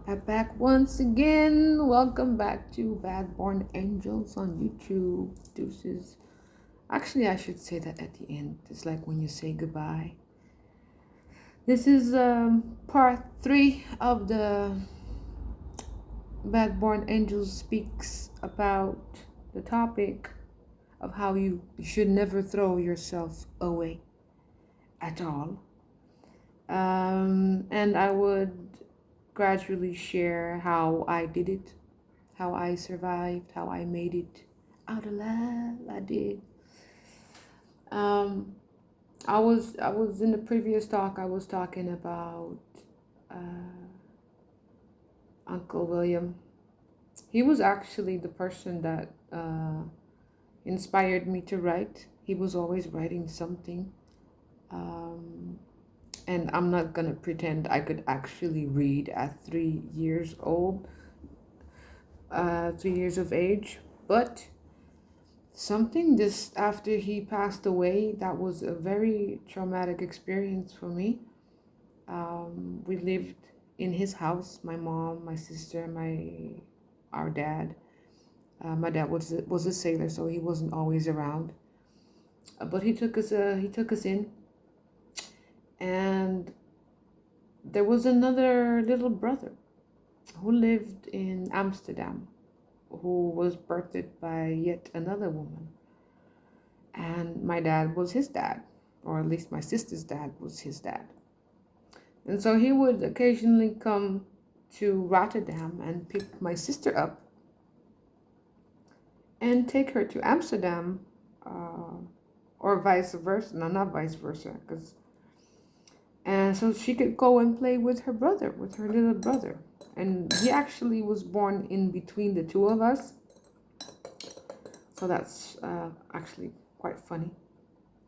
I'm back once again. Welcome back to Bad Born Angels on YouTube. Deuces. Actually, I should say that at the end. It's like when you say goodbye. This is part 3 of the Bad Born Angels speaks about the topic of how you should never throw yourself away at all. And I would gradually share how I did it, how I survived, how I made it out alive. I did. Um, I was in the previous talk. I was talking about uh, Uncle William. He was actually the person that inspired me to write. He was always writing something. Um, and I'm not gonna pretend I could actually read at 3 years old, 3 years of age, but something just after he passed away, that was a very traumatic experience for me. We lived in his house, my mom, my sister, our dad. My dad was a sailor, so he wasn't always around. But he took us in, and there was another little brother who lived in Amsterdam, who was birthed by yet another woman. And my dad was his dad, or at least my sister's dad was his dad. And so he would occasionally come to Rotterdam and pick my sister up and take her to Amsterdam, uh, or vice versa. No, not vice versa, and so she could go and play with her brother, with her little brother. And he actually was born in between the two of us, so that's actually quite funny.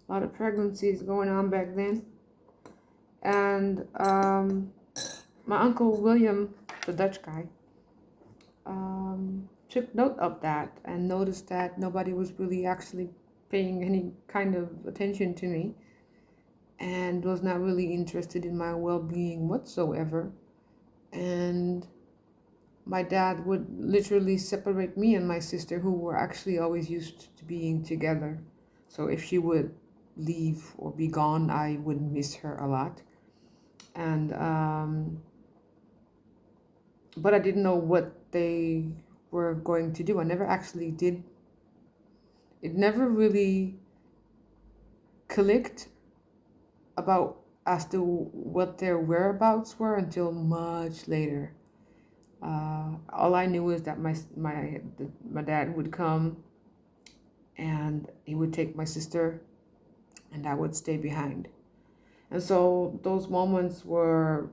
A lot of pregnancies going on back then. And my uncle William, the Dutch guy, took note of that and noticed that nobody was really actually paying any kind of attention to me and was not really interested in my well-being whatsoever. And my dad would literally separate me and my sister, who were actually always used to being together. So if she would leave or be gone, I would miss her a lot. And but I didn't know what they were going to do. I never actually did. It never really clicked about as to what their whereabouts were until much later. All I knew is that my dad would come and he would take my sister, and I would stay behind. And so those moments were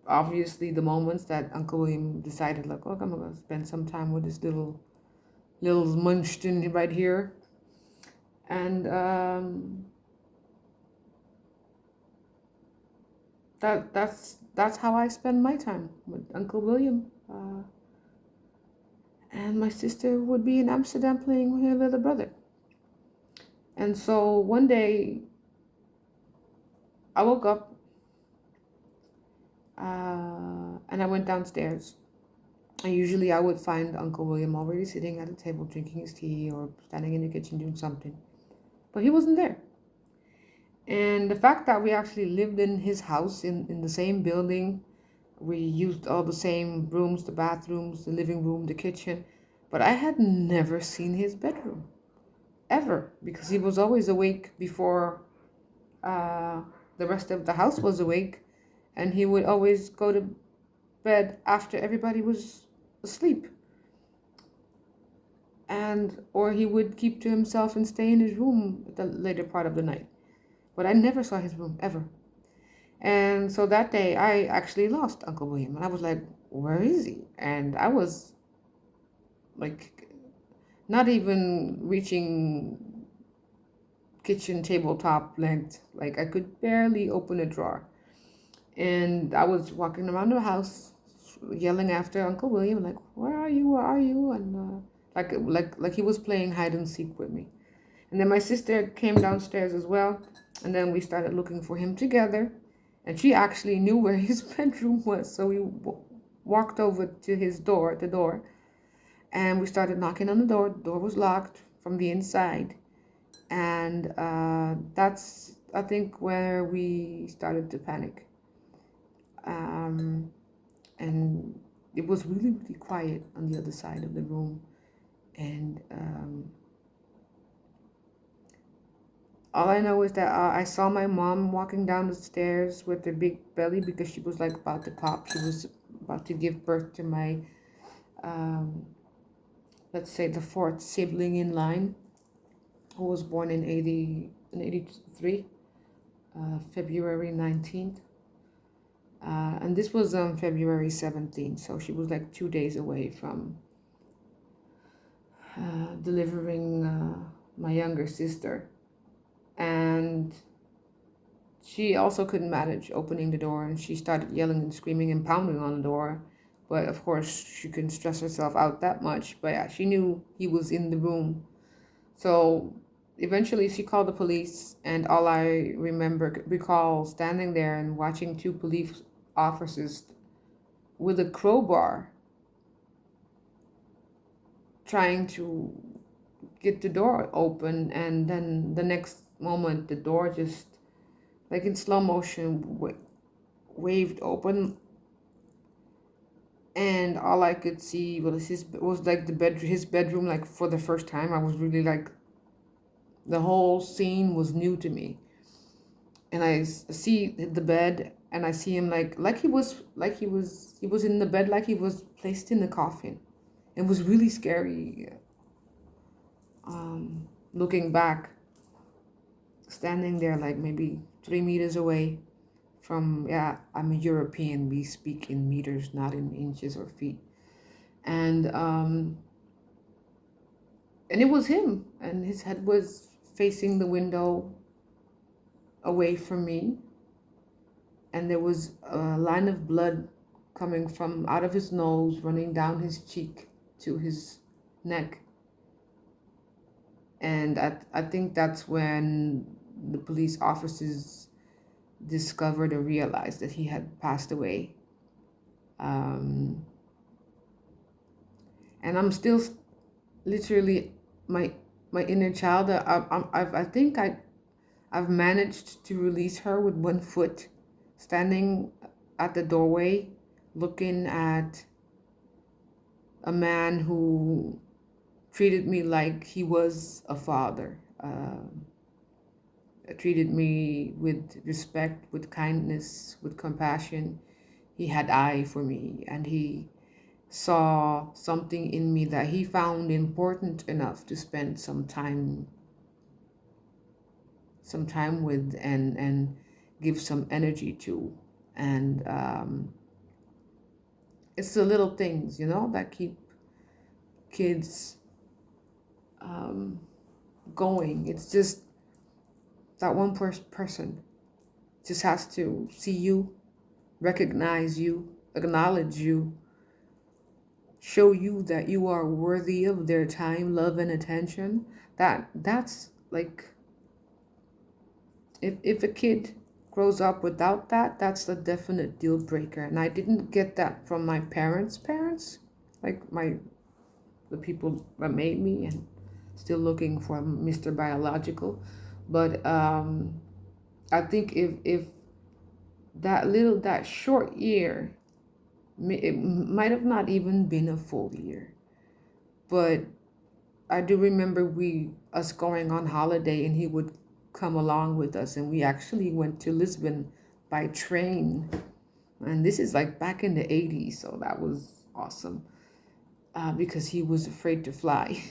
obviously the moments that Uncle William decided, like, look, I'm gonna spend some time with this little munchkin right here. And that's how I spend my time with Uncle William. And my sister would be in Amsterdam playing with her little brother. And so one day I woke up, and I went downstairs. And usually I would find Uncle William already sitting at a table drinking his tea or standing in the kitchen doing something. But he wasn't there. And the fact that we actually lived in his house in the same building, we used all the same rooms, the bathrooms, the living room, the kitchen, but I had never seen his bedroom, ever, because he was always awake before the rest of the house was awake, and he would always go to bed after everybody was asleep. And or he would keep to himself and stay in his room the later part of the night. But I never saw his room ever. And so that day I actually lost Uncle William. And I was like, where is he? And I was like not even reaching kitchen tabletop length. Like I could barely open a drawer. And I was walking around the house yelling after Uncle William, like, where are you? Where are you? And like he was playing hide and seek with me. And then my sister came downstairs as well. And then we started looking for him together. And she actually knew where his bedroom was. So we walked over to his door, the door, and we started knocking on the door. The door was locked from the inside. And that's, I think, where we started to panic. Um, and it was really, really quiet on the other side of the room. And all I know is that I saw my mom walking down the stairs with her big belly because she was like about to pop. She was about to give birth to my, um, let's say, the fourth sibling in line, who was born in 83, February 19th. And this was on February 17th, so she was like 2 days away from delivering my younger sister. And she also couldn't manage opening the door, and she started yelling and screaming and pounding on the door. But of course, she couldn't stress herself out that much. But yeah, she knew he was in the room. So eventually, she called the police, and all I recall standing there and watching two police officers with a crowbar trying to get the door open, and then the next moment the door just, like in slow motion, waved open, and all I could see was like his bedroom. Like for the first time, I was really like, the whole scene was new to me, and I see the bed, and I see him like he was in the bed, like he was placed in the coffin. It was really scary. Looking back, standing there like maybe 3 meters away from, yeah, I'm a European, we speak in meters, not in inches or feet. And and it was him, and his head was facing the window away from me, and there was a line of blood coming from out of his nose, running down his cheek to his neck. And I think that's when the police officers discovered or realized that he had passed away. Um, and I'm still literally, my inner child. I think I've managed to release her with one foot, standing at the doorway, looking at a man who treated me like he was a father. Treated me with respect, with kindness, with compassion. He had eye for me, and he saw something in me that he found important enough to spend some time with, and give some energy to. And it's the little things, that keep kids going. It's just that one person just has to see you, recognize you, acknowledge you, show you that you are worthy of their time, love, and attention. That's like, if a kid grows up without that, that's a definite deal breaker. And I didn't get that from my parents, like the people that made me, and still looking for Mr. Biological. But I think if that short year, it might have not even been a full year, but I do remember us going on holiday, and he would come along with us, and we actually went to Lisbon by train. And this is like back in the 80s, so that was awesome, because he was afraid to fly.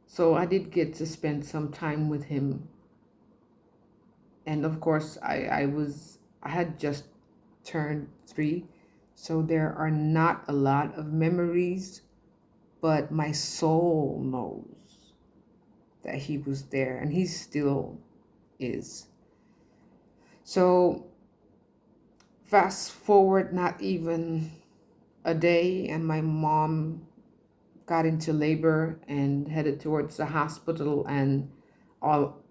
So I did get to spend some time with him. And of course, I had just turned 3, so there are not a lot of memories, but my soul knows that he was there, and he still is. So fast forward not even a day, and my mom got into labor and headed towards the hospital, and all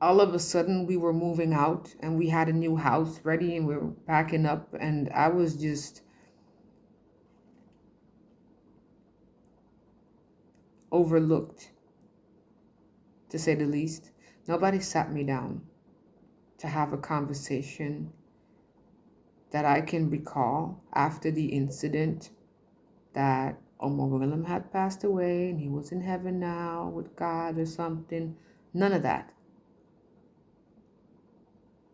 all of a sudden we were moving out and we had a new house ready and we were packing up, and I was just overlooked, to say the least. Nobody sat me down to have a conversation that I can recall after the incident that Omar Willem had passed away and he was in heaven now with God or something. None of that.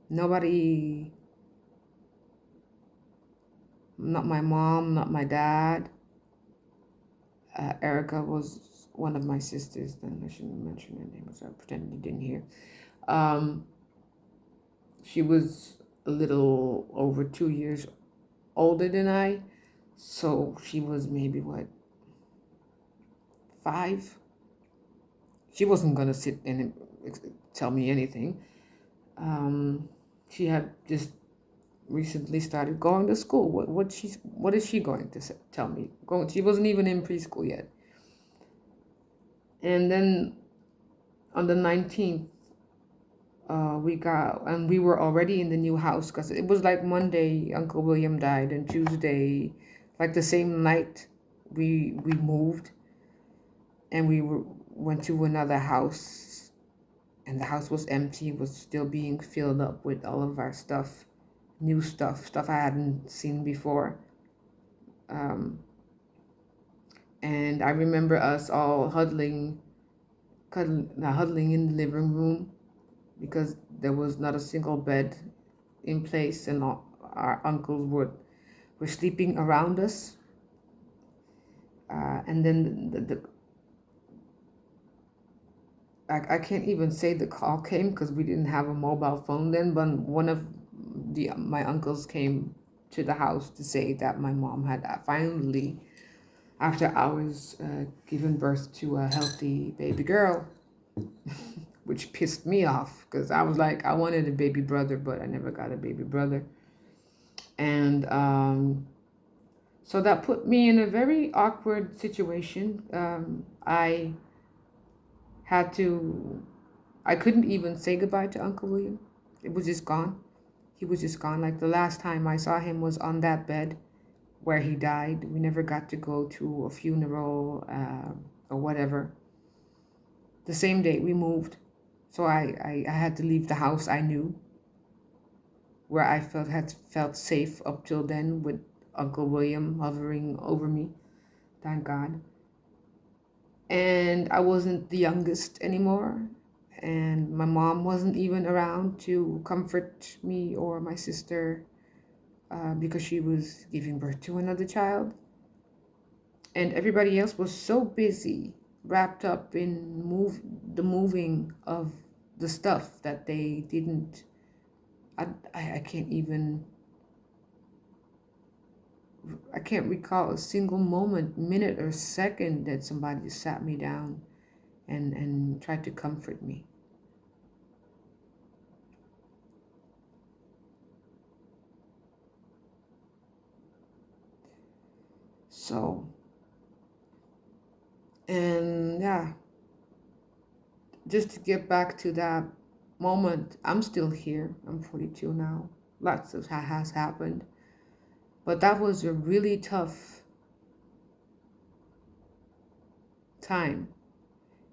Nobody, not my mom, not my dad. Erica was one of my sisters. Then I shouldn't mention her name, so I pretend you didn't hear. Um, she was a little over 2 years older than I, so she was maybe what, 5. She wasn't gonna sit and tell me anything. Um, she had just recently started going to school. What is she going to tell me? She wasn't even in preschool yet. And then on the 19th, we were already in the new house because it was like Monday Uncle William died, and Tuesday, like the same night, we moved, and went to another house, and the house was empty, was still being filled up with all of our stuff, new stuff I hadn't seen before. And I remember us all huddling in the living room because there was not a single bed in place, and all our uncles were sleeping around us. And then I can't even say the call came because we didn't have a mobile phone then, but one of my uncles came to the house to say that my mom had finally, after hours, given birth to a healthy baby girl, which pissed me off because I was like, I wanted a baby brother, but I never got a baby brother. And so that put me in a very awkward situation. Had to, I couldn't even say goodbye to Uncle William. It was just gone. He was just gone. Like the last time I saw him was on that bed where he died. We never got to go to a funeral or whatever. The same day we moved. So I had to leave the house I knew, where I had felt safe up till then, with Uncle William hovering over me. Thank God. And I wasn't the youngest anymore. And my mom wasn't even around to comfort me or my sister because she was giving birth to another child. And everybody else was so busy, wrapped up in the moving of the stuff, that they didn't. I can't even. I can't recall a single moment, minute, or second that somebody sat me down and tried to comfort me. So, and yeah, just to get back to that moment, I'm still here. I'm 42 now. Lots of has happened. But that was a really tough time.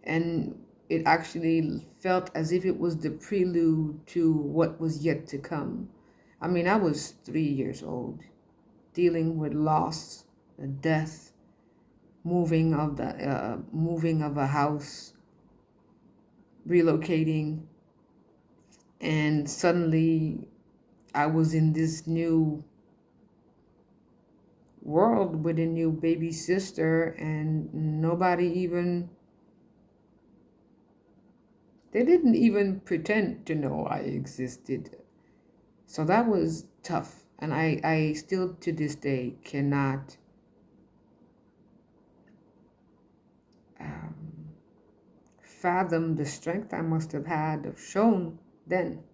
And it actually felt as if it was the prelude to what was yet to come. I mean, I was 3 years old, dealing with loss, death, moving of a house, relocating, and suddenly I was in this new world with a new baby sister, and they didn't even pretend to know I existed. So that was tough. And I still to this day cannot fathom the strength I must have had of shown then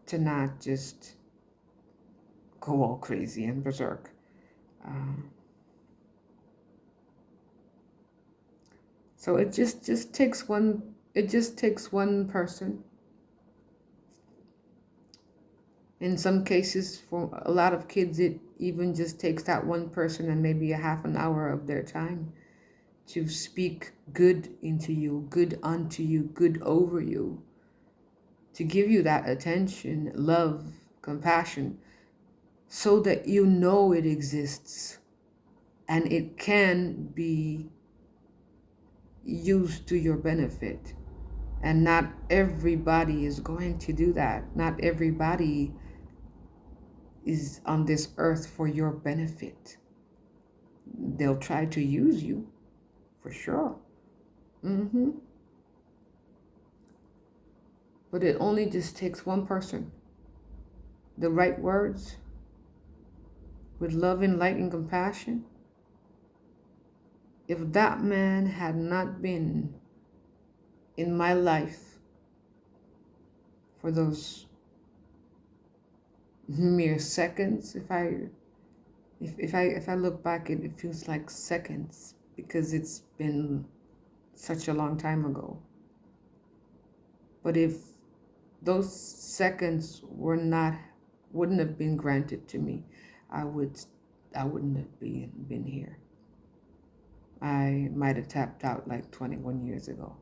to not just go all crazy and berserk. So it just takes one It just takes one person. In some cases, for a lot of kids, it even just takes that one person and maybe a half an hour of their time to speak good into you, good unto you, good over you, to give you that attention, love, compassion, so that you know it exists and it can be used to your benefit. And not everybody is going to do that. Not everybody is on this earth for your benefit. They'll try to use you, for sure. Mm-hmm. But it only just takes one person. The right words, with love and light and compassion. If that man had not been in my life for those mere seconds, if I look back, it feels like seconds because it's been such a long time ago. But if those seconds wouldn't have been granted to me, I wouldn't have been here. I might have tapped out like 21 years ago.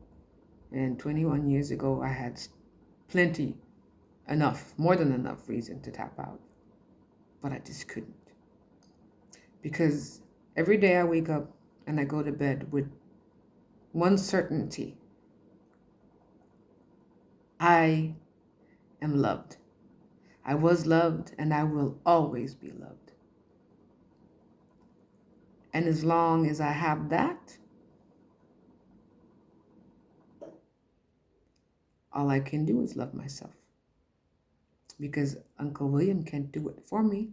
And 21 years ago, I had plenty, more than enough reason to tap out. But I just couldn't. Because every day I wake up and I go to bed with one certainty: I am loved. I was loved and I will always be loved. And as long as I have that, all I can do is love myself. Because Uncle William can't do it for me.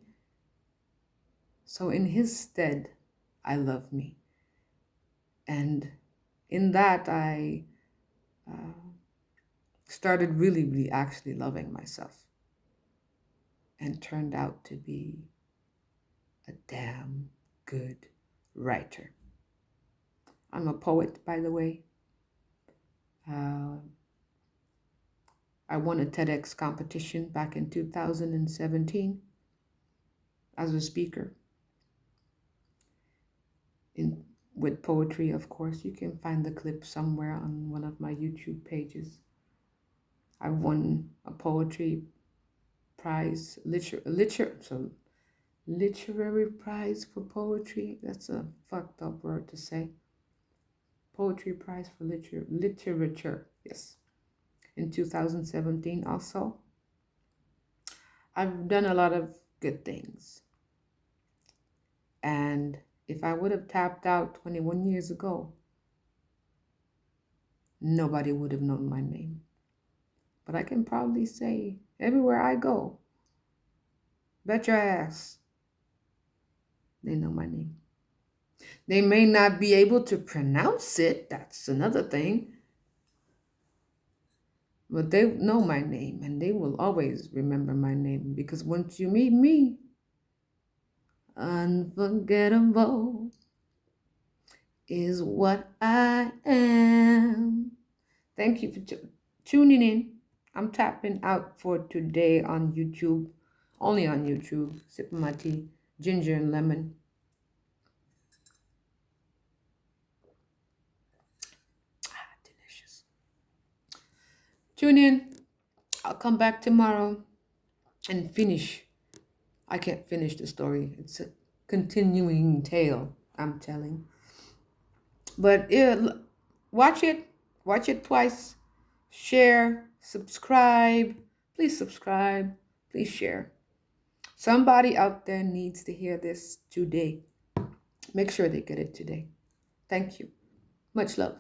So in his stead, I love me. And in that, I started really, really actually loving myself. And turned out to be a damn good writer. I'm a poet, by the way. I won a TEDx competition back in 2017 as a speaker. With poetry, of course. You can find the clip somewhere on one of my YouTube pages. I won a poetry prize, literary prize for poetry. That's a fucked up word to say. Poetry prize for literature, yes. In 2017 also. I've done a lot of good things. And if I would have tapped out 21 years ago, nobody would have known my name. But I can proudly say, everywhere I go, bet your ass, they know my name. They may not be able to pronounce it, that's another thing, but they know my name and they will always remember my name, because once you meet me, unforgettable is what I am. Thank you for tuning in. I'm tapping out for today on YouTube, only on YouTube, sipping my tea, ginger and lemon. Delicious. Tune in. I'll come back tomorrow and finish. I can't finish the story. It's a continuing tale, I'm telling. But watch it. Watch it twice. Share. Subscribe. Please subscribe. Please share. Somebody out there needs to hear this today. Make sure they get it today. Thank you. Much love.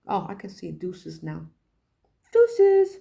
Oh, I can see deuces now. Deuces.